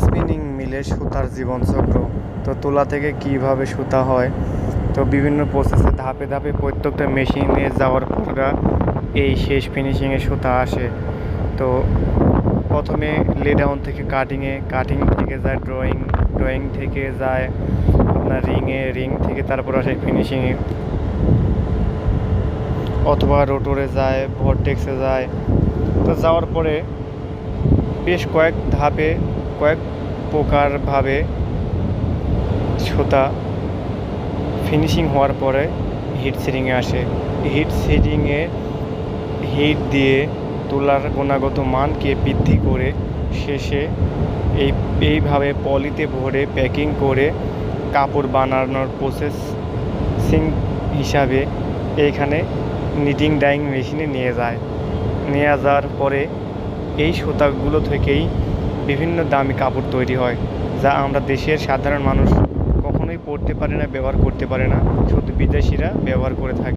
Spinning মিলে সুতার জীবনচক্র। তো তুলা থেকে কিভাবে সুতা হয়, তো বিভিন্ন প্রসেসে ধাপে ধাপে প্রত্যেকটা মেশিনে যাওয়ার পর এই শেষ ফিনিশিংয়ে সুতা আসে। তো প্রথমে লেডাউন থেকে কাটিং থেকে যায় ড্রয়িং থেকে যায় আপনার রিং থেকে তারপর আসে ফিনিশিংয়ে, অথবা রোটরে যায়, ভরটেক্সে যায়। তো যাওয়ার পরে বেশ কয়েক ধাপে কয়েক প্রকারভাবে সুতা ফিনিশিং হওয়ার পরে হিট সিটিংয়ে আসে। হিট সিটিংয়ে হিট দিয়ে তুলার গুণগত মানকে বৃদ্ধি করে শেষে এইভাবে পলিতে ভরে প্যাকিং করে কাপড় বানানোর প্রসেসিং হিসাবে এইখানে নিটিং ডাইং মেশিনে নিয়ে যাওয়ার পরে এই সুতাগুলো থেকেই বিভিন্ন দামি কাপড় তৈরি হয়, যা আমরা দেশের সাধারণ মানুষ কখনোই পরতে পারে না, ব্যবহার করতে পারে না, শুধু বিদেশিরা ব্যবহার করে থাকে।